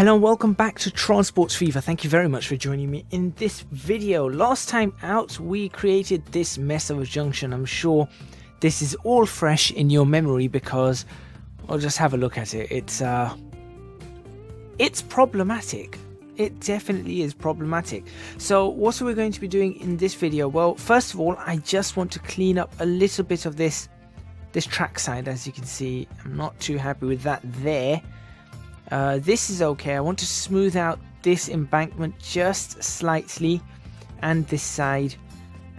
Hello and welcome back to Transports Fever. Thank you very much for joining me in this video. Last time out we created this mess of a junction. I'm sure this is all fresh in your memory because I'll just have a look at it. It's problematic. It definitely is problematic. So what are we going to be doing in this video? Well, first of all, I just want to clean up a little bit of this trackside. As you can see, I'm not too happy with that there. This is okay. I want to smooth out this embankment just slightly and this side,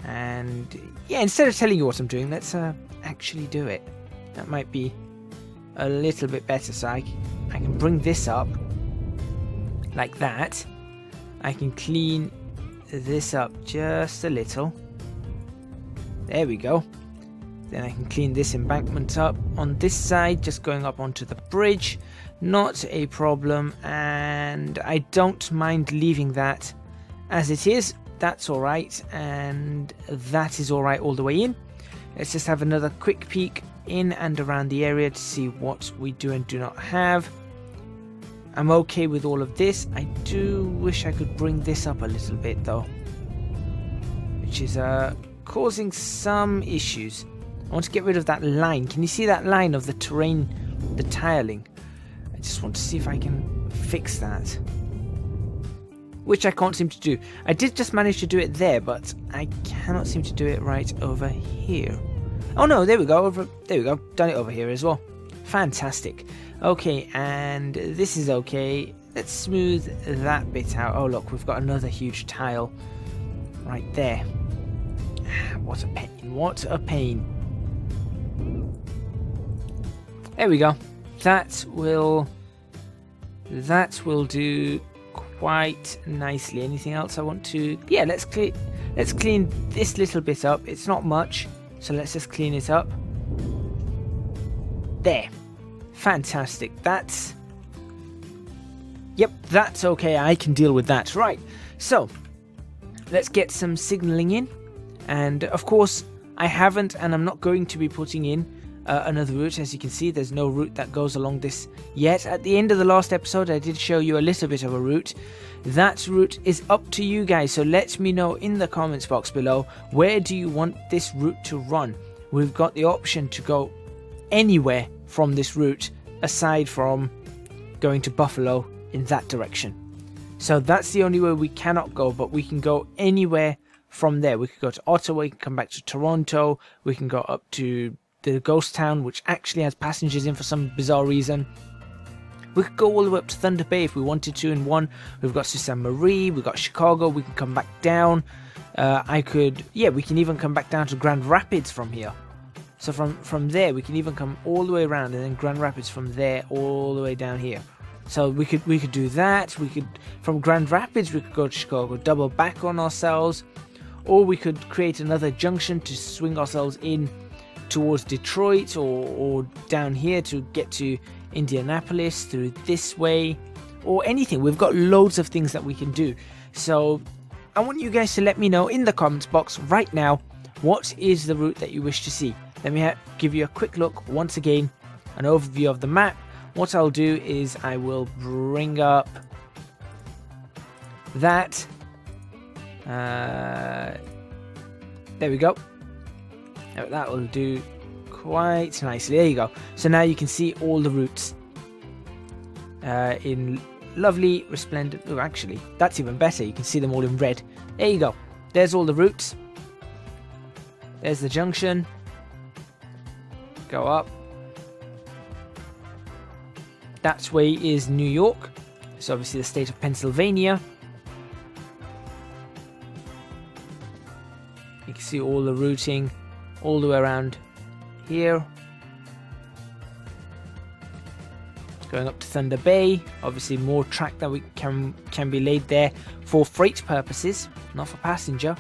and yeah, instead of telling you what I'm doing, let's actually do it. That might be a little bit better. So I can bring this up like that. I can clean this up just a little. There we go. Then I can clean this embankment up on this side, just going up onto the bridge. Not a problem, and I don't mind leaving that as it is. That's alright, and that is alright all the way in. Let's just have another quick peek in and around the area to see what we do and do not have. I'm okay with all of this. I do wish I could bring this up a little bit though, which is causing some issues. I want to get rid of that line. Can you see that line of the terrain, the tiling? I just want to see if I can fix that, which I can't seem to do. I did just manage to do it there, but I cannot seem to do it right over here. Oh no, there we go. There we go. Done it over here as well. Fantastic. Okay, and this is okay. Let's smooth that bit out. Oh look, we've got another huge tile right there. What a pain. What a pain. There we go. That will do quite nicely. Anything else I want to? Yeah, let's clean this little bit up. It's not much, so let's just clean it up. There. Fantastic. Yep, that's okay. I can deal with that. Right. So, let's get some signaling in. And of course, I haven't and I'm not going to be putting in another route. As you can see, there's no route that goes along this yet. At the end of the last episode, I did show you a little bit of a route. That route is up to you guys, so let me know in the comments box below, where do you want this route to run? We've got the option to go anywhere from this route aside from going to Buffalo in that direction. So that's the only way we cannot go, but we can go anywhere from there. We could go to Ottawa, we can come back to Toronto, we can go up to the ghost town, which actually has passengers in for some bizarre reason. We could go all the way up to Thunder Bay if we wanted to in one. We've got Sault Ste. Marie, we've got Chicago, we can come back down. We can even come back down to Grand Rapids from here. So from there, we can even come all the way around, and then Grand Rapids from there all the way down here. So we could do that. We could, from Grand Rapids, we could go to Chicago, double back on ourselves, or we could create another junction to swing ourselves in towards Detroit, or down here to get to Indianapolis through this way, or anything. We've got loads of things that we can do. So I want you guys to let me know in the comments box right now, what is the route that you wish to see. Let me give you a quick look once again, an overview of the map. What I'll do is I will bring up that. There we go. That will do quite nicely. There you go. So now you can see all the routes in lovely, resplendent. Oh, actually, that's even better. You can see them all in red. There you go. There's all the routes. There's the junction. Go up. That way is New York. So obviously the state of Pennsylvania. You can see all the routing all the way around here. Going up to Thunder Bay. Obviously more track that we can be laid there for freight purposes, not for passenger.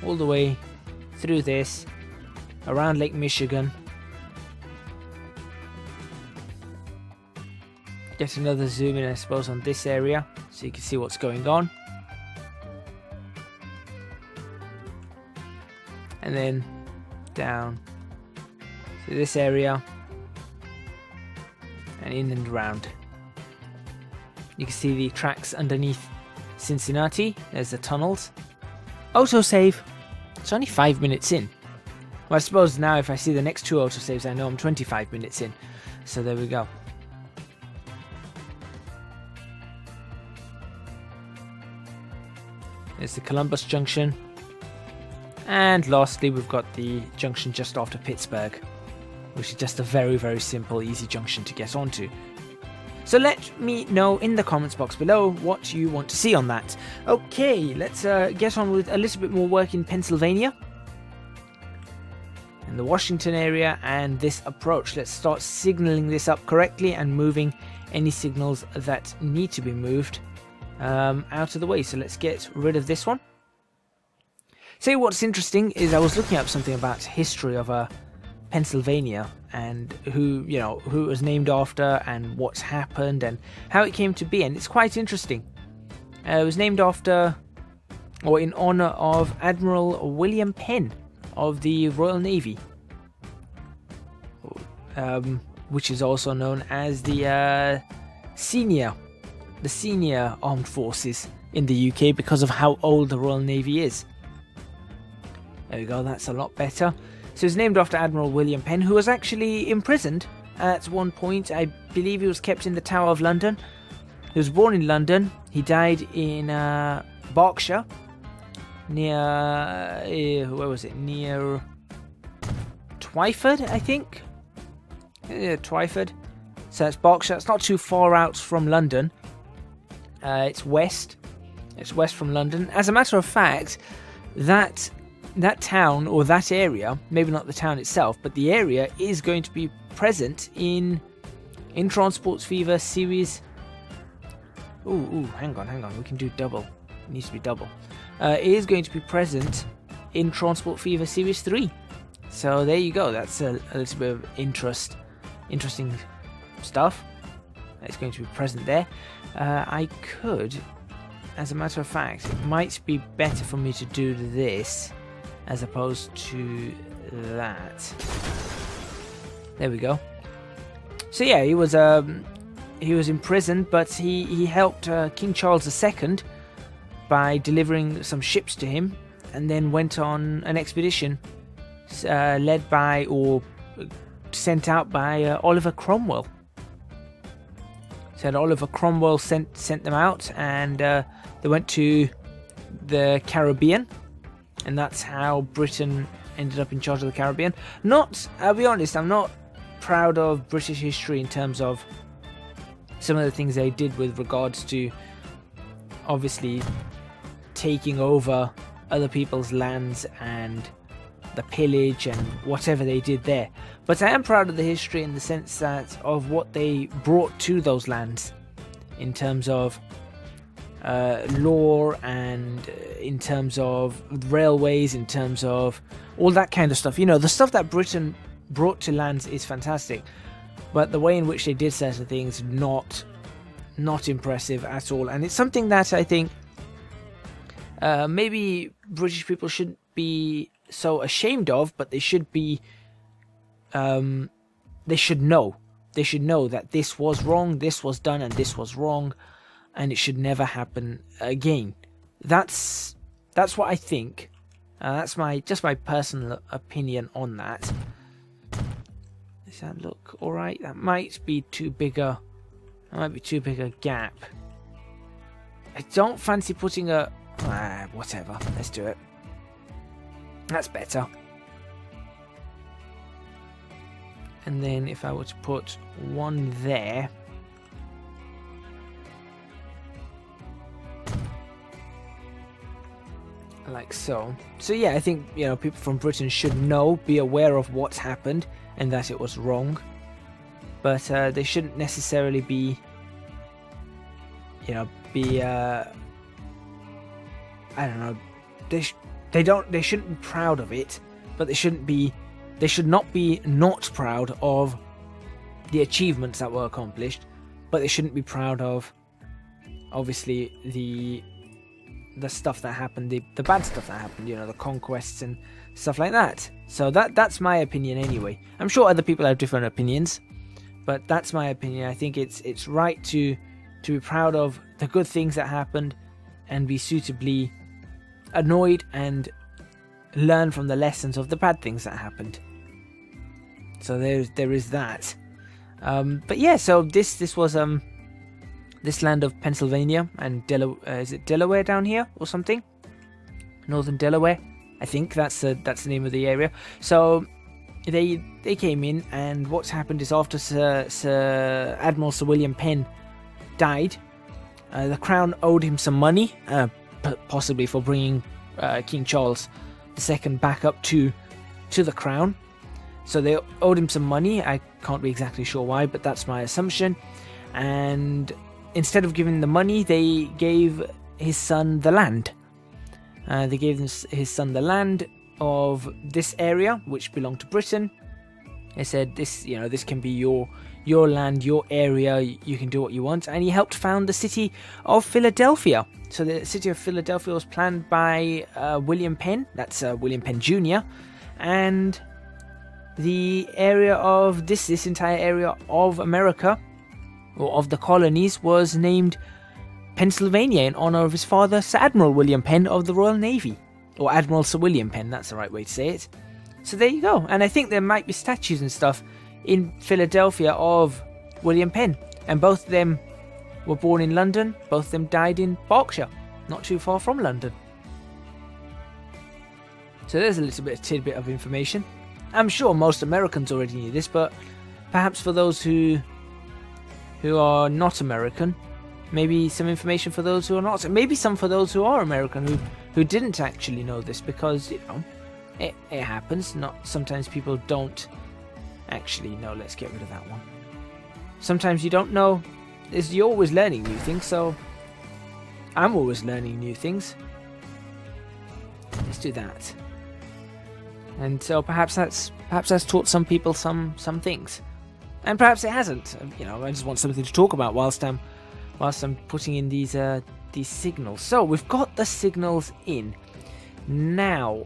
All the way through this, around Lake Michigan. Get another zoom in, I suppose, on this area so you can see what's going on. And then down to this area. And and in and around. You can see the tracks underneath Cincinnati. There's the tunnels. Autosave. It's only 5 minutes in. Well, I suppose now if I see the next two autosaves, I know I'm 25 minutes in. So there we go. There's the Columbus Junction. And lastly, we've got the junction just after Pittsburgh, which is just a very, very simple, easy junction to get onto. So let me know in the comments box below what you want to see on that. Okay, let's get on with a little bit more work in Pennsylvania, in the Washington area, and this approach. Let's start signaling this up correctly and moving any signals that need to be moved out of the way. So let's get rid of this one. So what's interesting is I was looking up something about history of Pennsylvania and who it was named after and what's happened and how it came to be, and it's quite interesting. It was named after, or in honor of, Admiral William Penn of the Royal Navy, which is also known as the senior armed forces in the UK because of how old the Royal Navy is. There we go, that's a lot better. So it's named after Admiral William Penn, who was actually imprisoned at one point. I believe he was kept in the Tower of London. He was born in London. He died in Berkshire, near, where was it? Near Twyford, I think. Yeah, Twyford. So it's Berkshire. It's not too far out from London. It's west. It's west from London. As a matter of fact, that town, or that area, maybe not the town itself, but the area is going to be present in Transport Fever series. Ooh, hang on, we can do double. It needs to be double. It is going to be present in Transport Fever series 3. So there you go. That's a little bit of interesting stuff. It's going to be present there. I could, as a matter of fact, it might be better for me to do this as opposed to that. There we go. So yeah, he was imprisoned, but he helped King Charles II by delivering some ships to him, and then went on an expedition led by, or sent out by, Oliver Cromwell. So Oliver Cromwell sent them out, and they went to the Caribbean. And that's how Britain ended up in charge of the Caribbean. I'll be honest, I'm not proud of British history in terms of some of the things they did with regards to, obviously, taking over other people's lands and the pillage and whatever they did there. But I am proud of the history in the sense that of what they brought to those lands in terms of law, and in terms of railways, in terms of all that kind of stuff. The stuff that Britain brought to lands is fantastic, but the way in which they did certain things, not impressive at all. And it's something that I think maybe British people shouldn't be so ashamed of, but they should be. They should know that this was wrong, this was done, and this was wrong, and it should never happen again. That's what I think. That's just my personal opinion on that. Does that look alright? That might be too big a gap. I don't fancy putting a whatever. Let's do it. That's better. And then if I were to put one there, like so. So yeah, I think people from Britain should be aware of what's happened and that it was wrong, but they shouldn't necessarily be I don't know. They shouldn't be proud of it, but they should not be not proud of the achievements that were accomplished, but they shouldn't be proud of, obviously, the stuff that happened, the bad stuff that happened, the conquests and stuff like that. So that's my opinion anyway. I'm sure other people have different opinions, but that's my opinion. I think it's right to be proud of the good things that happened and be suitably annoyed and learn from the lessons of the bad things that happened. So there is that. But yeah, so this was this land of Pennsylvania and Delaware. Is it Delaware down here or something? Northern Delaware, I think that's the name of the area. So they came in, and what's happened is after Admiral Sir William Penn died, the crown owed him some money, possibly for bringing King Charles II back up to the crown. So they owed him some money. I can't be exactly sure why, but that's my assumption. And instead of giving the money, they gave his son the land. They gave his son the land of this area, which belonged to Britain. They said, this can be your land, your area. You can do what you want. And he helped found the city of Philadelphia. So the city of Philadelphia was planned by William Penn. That's William Penn Jr. And the area of this entire area of America, or of the colonies, was named Pennsylvania in honor of his father, Sir Admiral William Penn of the Royal Navy, or Admiral Sir William Penn. That's the right way to say it. So there you go. And I think there might be statues and stuff in Philadelphia of William Penn, and both of them were born in London. Both of them died in Berkshire, not too far from London. So there's a little bit of tidbit of information. I'm sure most Americans already knew this, but perhaps for those who are not American, maybe some information for those who are not, maybe some for those who are American who didn't actually know this, because it happens. Sometimes people don't actually know. Let's get rid of that one. Sometimes you don't know. You're always learning new things, so I'm always learning new things. Let's do that. And so perhaps that's taught some people some things, and perhaps it hasn't. I just want something to talk about whilst I'm putting in these signals. So we've got the signals in now.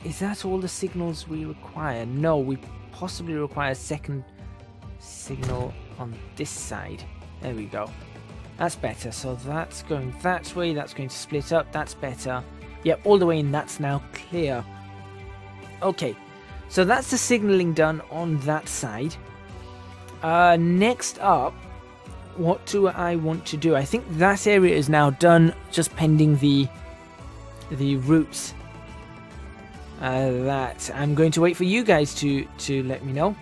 Is that all the signals we require? No, we possibly require a second signal on this side. There we go. That's better. So that's going that way. That's going to split up. That's better. Yep, all the way in. That's now clear. Okay, so that's the signaling done on that side. Next up, what do I want to do? I think that area is now done, just pending the routes. That I'm going to wait for you guys to let me know.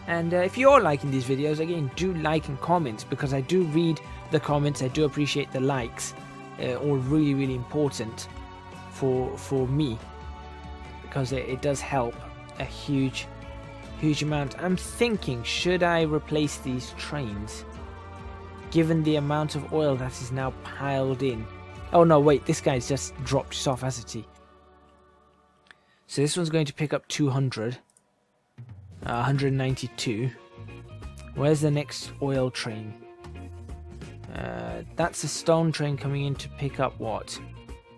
And if you're liking these videos, again, do like and comment, because I do read the comments. I do appreciate the likes. All really, really important for me, because it does help a huge amount. I'm thinking, should I replace these trains, given the amount of oil that is now piled in? Oh no, wait, this guy's just dropped it off, hasn't he? So this one's going to pick up 200. 192. Where's the next oil train? That's a stone train coming in to pick up what?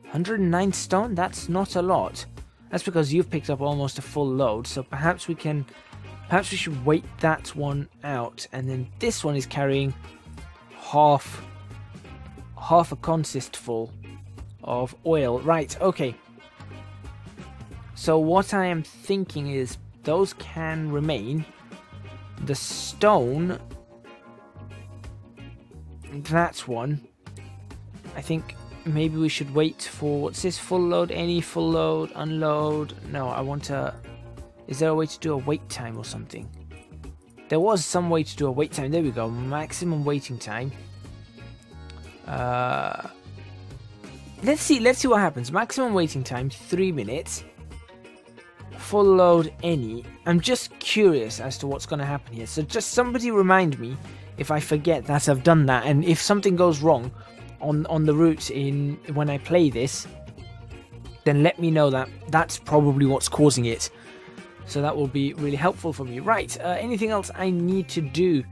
109 stone? That's not a lot. That's because you've picked up almost a full load. So perhaps we should wait that one out, and then this one is carrying half a consist full of oil. Right, okay. So what I am thinking is those can remain. The stone, that one, I think maybe we should wait for, what's this, full load, any full load, unload. No, I want to, is there a way to do a wait time or something? There was some way to do a wait time. There we go, maximum waiting time. Let's see what happens. Maximum waiting time 3 minutes. Full load any. I'm just curious as to what's going to happen here. So just somebody remind me if I forget that I've done that, and if something goes wrong on the route when I play this, then let me know that that's probably what's causing it. So that will be really helpful for me. Right, anything else I need to do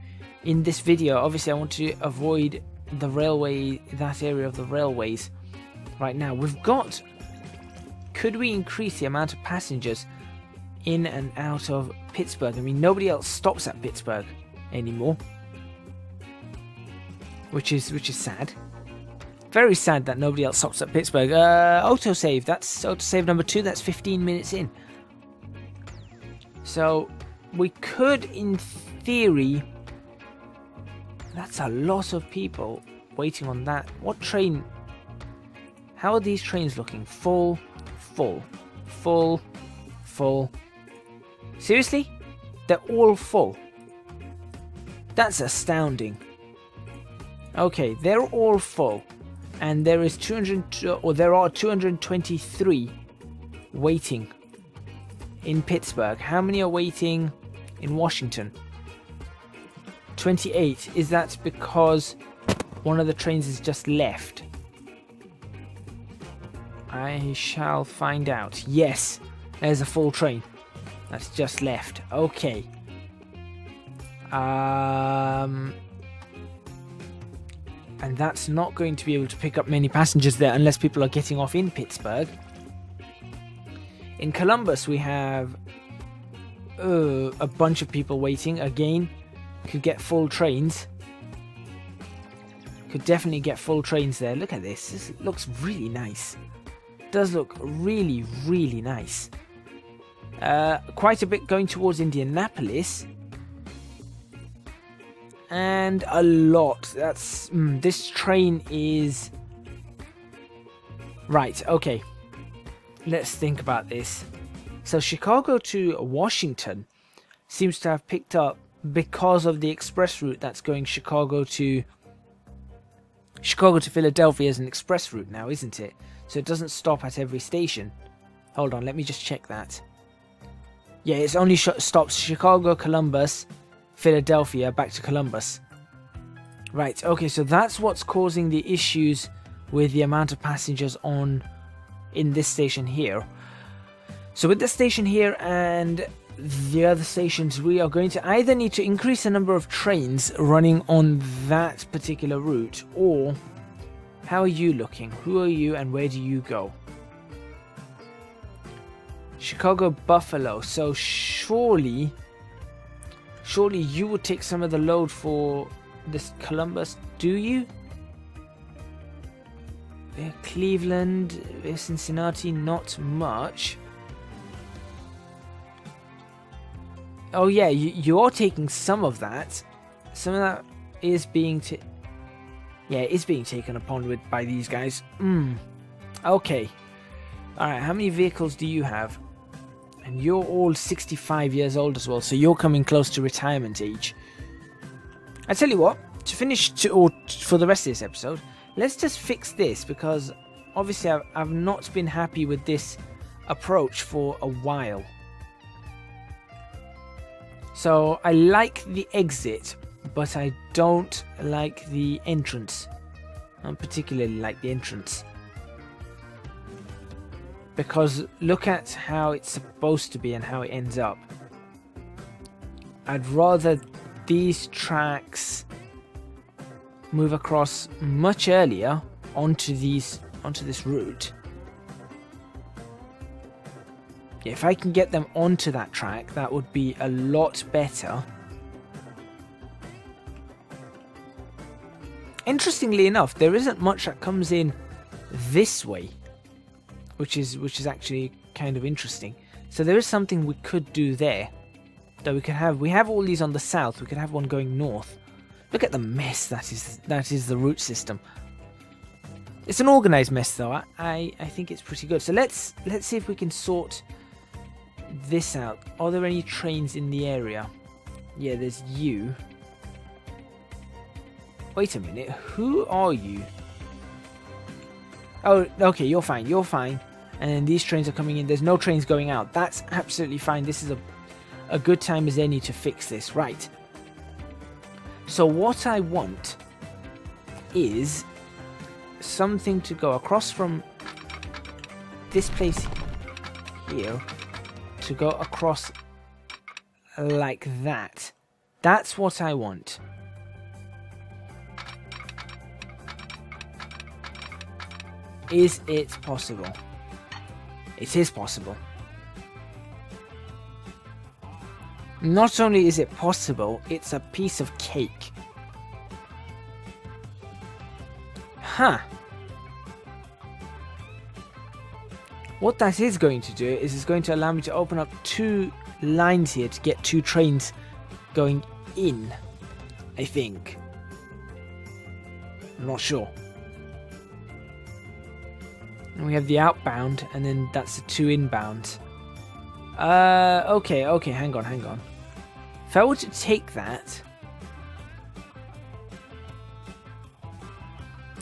in this video? Obviously I want to avoid the railway, that area of the railways right now. We've got, could we increase the amount of passengers in and out of Pittsburgh. I mean, nobody else stops at Pittsburgh anymore, which is sad. Very sad that nobody else stops at Pittsburgh. Autosave. That's autosave number 2. That's 15 minutes in. So we could, in theory, that's a lot of people waiting on that. What train? How are these trains looking? Full, full, full, full. Seriously? They're all full. That's astounding. Okay, they're all full. And there is there are 223 waiting in Pittsburgh. How many are waiting in Washington? 28. Is that because one of the trains has just left? I shall find out. Yes, there's a full train that's just left. Okay. And that's not going to be able to pick up many passengers there unless people are getting off in Pittsburgh. In Columbus, we have a bunch of people waiting. Again, could get full trains. Could definitely get full trains there. Look at this. This looks really nice. It does look really, really nice. Quite a bit going towards Indianapolis. And a lot. That's this train is right. Okay, let's think about this. So Chicago to Washington seems to have picked up because of the express route that's going Chicago to Philadelphia as an express route now, isn't it? So it doesn't stop at every station. Hold on, let me just check that. Yeah, it's only stops Chicago, Columbus, Philadelphia, back to Columbus. Right, okay, so that's what's causing the issues with the amount of passengers in this station here. So with this station here and the other stations, we are going to either need to increase the number of trains running on that particular route, or how are you looking? Who are you and where do you go? Chicago, Buffalo. So surely you would take some of the load for this Columbus, do you? Cleveland, Cincinnati, not much. Oh yeah, you're taking some of that. Some of that is being taken upon by these guys. Okay. Alright, how many vehicles do you have? And you're all 65 years old as well, so you're coming close to retirement age. I tell you what, to finish for the rest of this episode, let's just fix this, because obviously I've not been happy with this approach for a while. So I like the exit, but I don't like the entrance. I don't particularly like the entrance. Because look at how it's supposed to be and how it ends up. I'd rather these tracks move across much earlier onto this route. Yeah, if I can get them onto that track, that would be a lot better. Interestingly enough, there isn't much that comes in this way, which is actually kind of interesting. So there is something we could do there. That we have all these on the south. We could have one going north. Look at the mess that is the route system. It's an organized mess though. I think it's pretty good. So let's see if we can sort this out. Are there any trains in the area? Yeah, there's you. Wait a minute. Who are you? Oh, okay, you're fine. You're fine. And these trains are coming in. There's no trains going out. That's absolutely fine. This is a good time as any to fix this. Right. So what I want is something to go across from this place here to go across like that. That's what I want. Is it possible? It is possible. Not only is it possible, it's a piece of cake. Huh. What that is going to do is it's going to allow me to open up 2 lines here to get 2 trains going in, I think. I'm not sure. And we have the outbound, and then that's the 2 inbound. Okay, hang on. If I were to take that...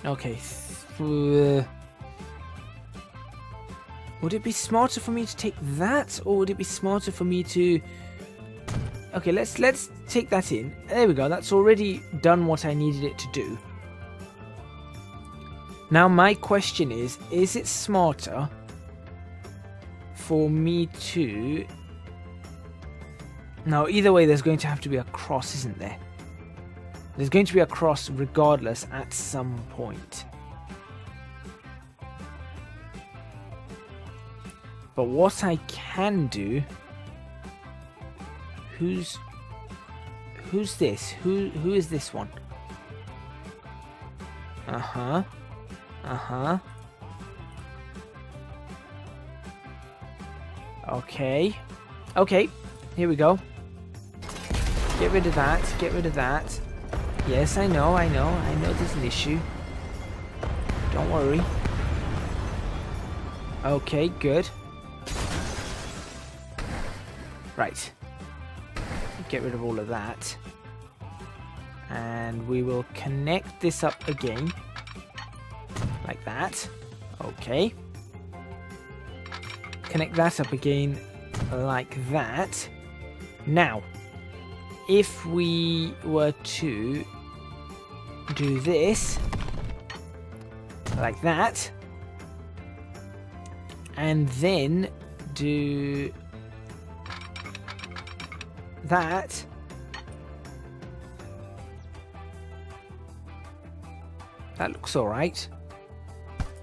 Okay, would it be smarter for me to take that, or would it be smarter for me to... Okay, let's take that in. There we go, that's already done what I needed it to do. Now my question is it smarter for me to... Now either way there's going to have to be a cross, isn't there? There's going to be a cross regardless at some point. But what I can do... Who's this? Who is this one? Okay, here we go. Get rid of that. Yes, I know there's an issue. Don't worry. Okay, good. Right. Get rid of all of that. And we will connect this up again. Like that. Okay. Connect that up again like that. Now, if we were to do this like that, and then do that, that looks alright.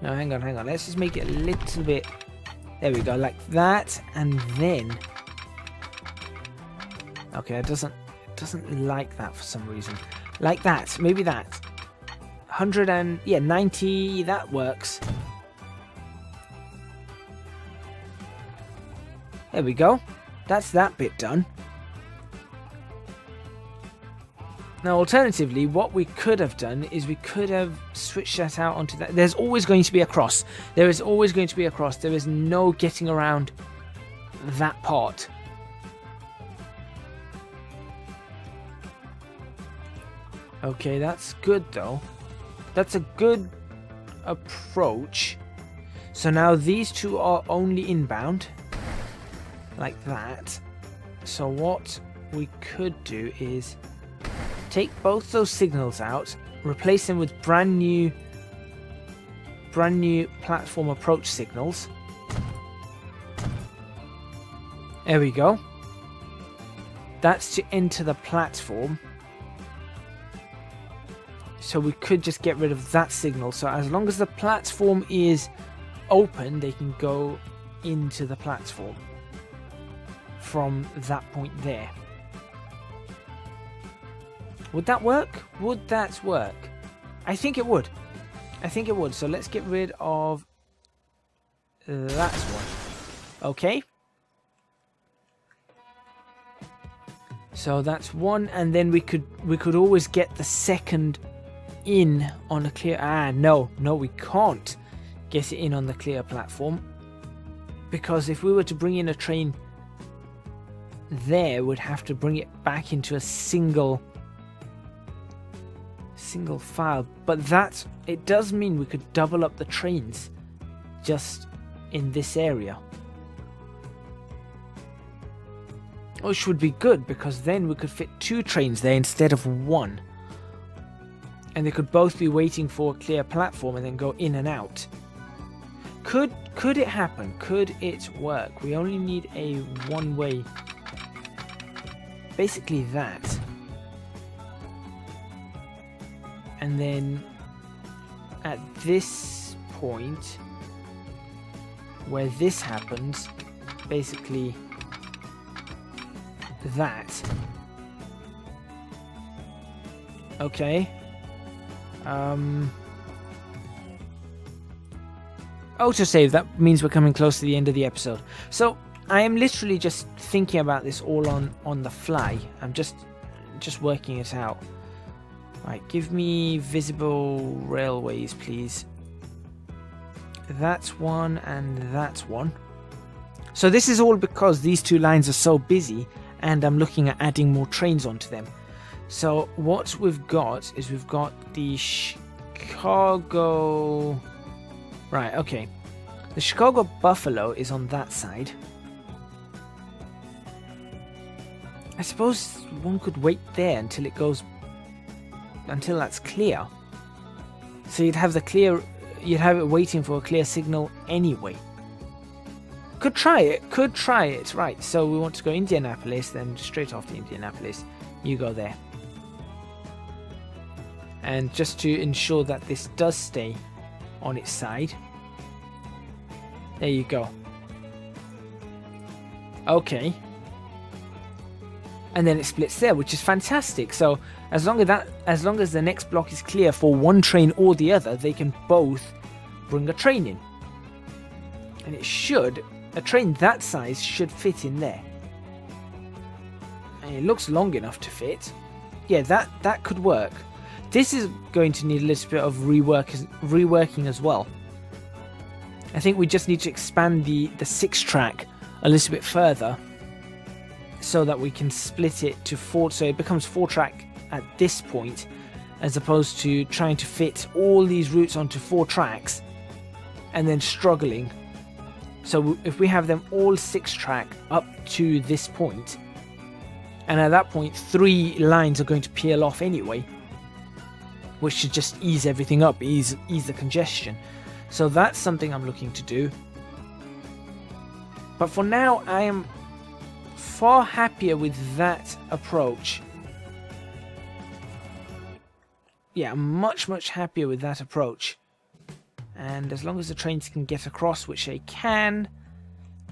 No, hang on, let's just make it a little bit, there we go, like that, and then, okay, it doesn't like that for some reason, like that, maybe that, 100 and, yeah, 90, that works. There we go, that's that bit done. Now, alternatively, what we could have done is we could have switched that out onto that. There's always going to be a cross. There is always going to be a cross. There is no getting around that part. Okay, that's good though. That's a good approach. So now these 2 are only inbound. Like that. So what we could do is take both those signals out, replace them with brand new platform approach signals. There we go. That's to enter the platform. So we could just get rid of that signal. So as long as the platform is open, they can go into the platform from that point there. Would that work? Would that work? I think it would. So let's get rid of that one. Okay. So that's one, and then we could always get the second in on a clear. No, we can't get it in on the clear platform, because if we were to bring in a train there, we'd have to bring it back into a single file, but that it does mean we could double up the trains just in this area, which would be good, because then we could fit 2 trains there instead of 1, and they could both be waiting for a clear platform and then go in and out. Could it happen? Could it work? We only need a one-way, basically that. And then at this point where this happens, basically that. Okay. Autosave, that means we're coming close to the end of the episode. So I am literally just thinking about this all on the fly. I'm just working it out. Right, give me visible railways, please. That's one and that's one. So this is all because these two lines are so busy and I'm looking at adding more trains onto them. So what we've got is we've got the Chicago... Right, okay. The Chicago Buffalo is on that side. I suppose one could wait there until it goes... until that's clear. So you'd have it waiting for a clear signal anyway. Could try it. Right, so we want to go Indianapolis, then straight after Indianapolis, you go there. And just to ensure that this does stay on its side, there you go. Okay. And then it splits there, which is fantastic. So as long as the next block is clear for one train or the other, they can both bring a train in. And a train that size should fit in there. And it looks long enough to fit. Yeah, that could work. This is going to need a little bit of reworking as well. I think we just need to expand the 6-track a little bit further so that we can split it to 4, so it becomes 4-track at this point, as opposed to trying to fit all these routes onto 4 tracks and then struggling. So if we have them all 6-track up to this point, and at that point 3 lines are going to peel off anyway, which should just ease everything up, ease the congestion. So that's something I'm looking to do. But for now, I am far happier with that approach. Yeah, I'm much happier with that approach. And as long as the trains can get across, which they can,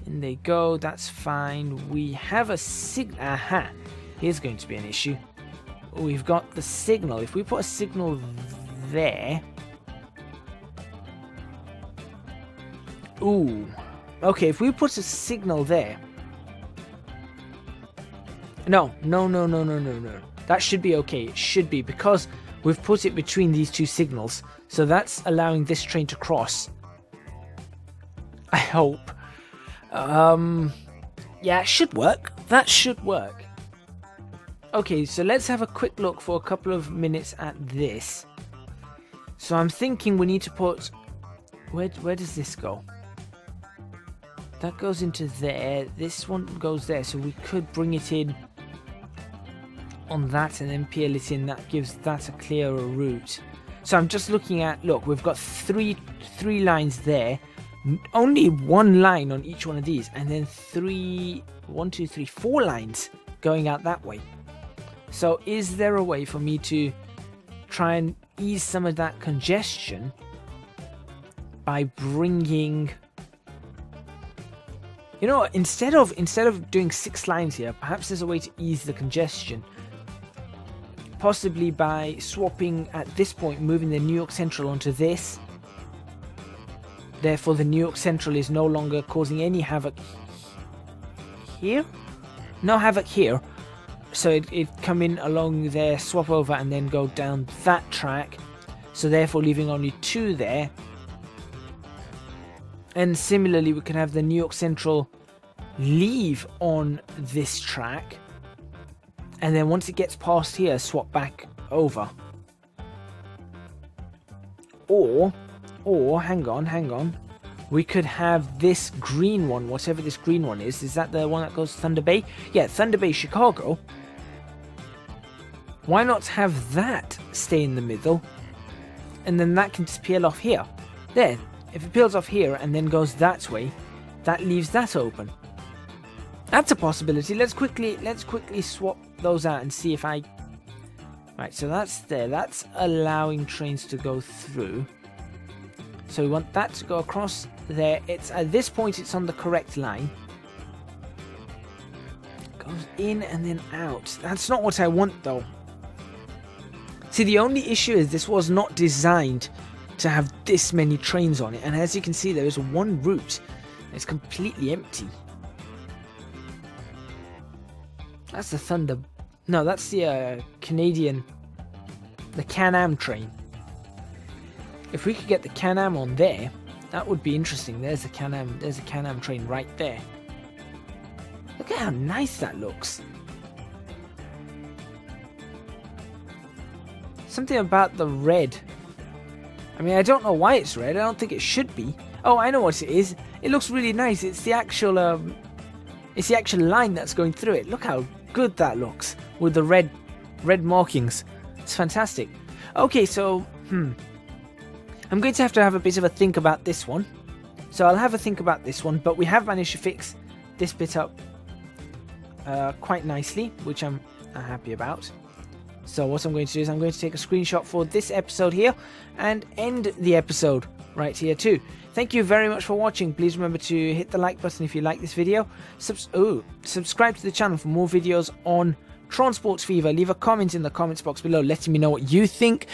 in they go, that's fine. We have a signal. Aha! Here's going to be an issue. We've got the signal. If we put a signal there... Ooh. Okay, if we put a signal there... No. That should be okay. It should be, because we've put it between these 2 signals. So that's allowing this train to cross. I hope. Yeah, it should work. That should work. Okay, so let's have a quick look for a couple of minutes at this. So I'm thinking we need to put... Where does this go? That goes into there. This one goes there. So we could bring it in on that and then peel it in. That gives that a clearer route. So I'm just looking at... Look, we've got three lines there. Only 1 line on each one of these. And then 4 lines going out that way. So is there a way for me to try and ease some of that congestion by bringing... You know what, instead of doing 6 lines here, perhaps there's a way to ease the congestion. Possibly by swapping at this point, moving the New York Central onto this. Therefore the New York Central is no longer causing any havoc here? No havoc here. So it come in along there, swap over, and then go down that track. So therefore leaving only 2 there. And similarly, we can have the New York Central leave on this track. And then once it gets past here, swap back over. Or hang on. We could have this green one, whatever this green one is. Is that the one that goes to Thunder Bay? Yeah, Thunder Bay, Chicago. Why not have that stay in the middle? And then that can just peel off here. There. If it peels off here and then goes that way, that leaves that open. That's a possibility. Let's quickly swap those out and see if I... Right, so that's there. That's allowing trains to go through. So we want that to go across there. It's at this point it's on the correct line. Goes in and then out. That's not what I want though. See, the only issue is this was not designed to have this many trains on it, and as you can see, there is one route. It's completely empty. That's the Thunder... No, that's the Canadian... The Can-Am train. If we could get the Can-Am on there, that would be interesting. There's a Can-Am train right there. Look at how nice that looks. Something about the red. I mean, I don't know why it's red. I don't think it should be. Oh, I know what it is. It looks really nice. It's the actual line that's going through it. Look how good that looks with the red markings. It's fantastic. Okay, so I'm going to have a bit of a think about this one. So I'll have a think about this one, but we have managed to fix this bit up quite nicely, which I'm happy about. So what I'm going to do is I'm going to take a screenshot for this episode here and end the episode right here too. Thank you very much for watching. Please remember to hit the like button if you like this video. Subscribe to the channel for more videos on Transport Fever. Leave a comment in the comments box below letting me know what you think.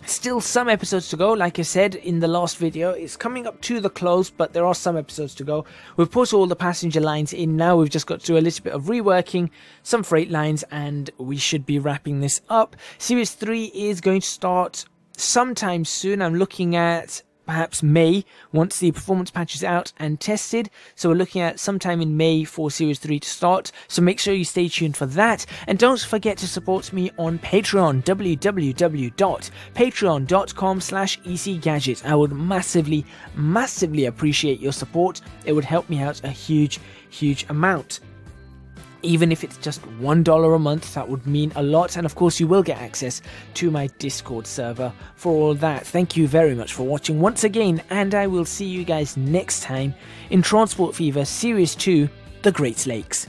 Still some episodes to go, like I said in the last video. It's coming up to the close, but there are some episodes to go. We've put all the passenger lines in now. We've just got to do a little bit of reworking, some freight lines, and we should be wrapping this up. Series 3 is going to start sometime soon. I'm looking at perhaps May, once the performance patch is out and tested. So we're looking at sometime in May for Series 3 to start. So make sure you stay tuned for that. And don't forget to support me on Patreon, www.patreon.com/ECGadget. I would massively appreciate your support. It would help me out a huge amount. Even if it's just $1 a month, that would mean a lot. And of course, you will get access to my Discord server for all that. Thank you very much for watching once again, and I will see you guys next time in Transport Fever Series 2, The Great Lakes.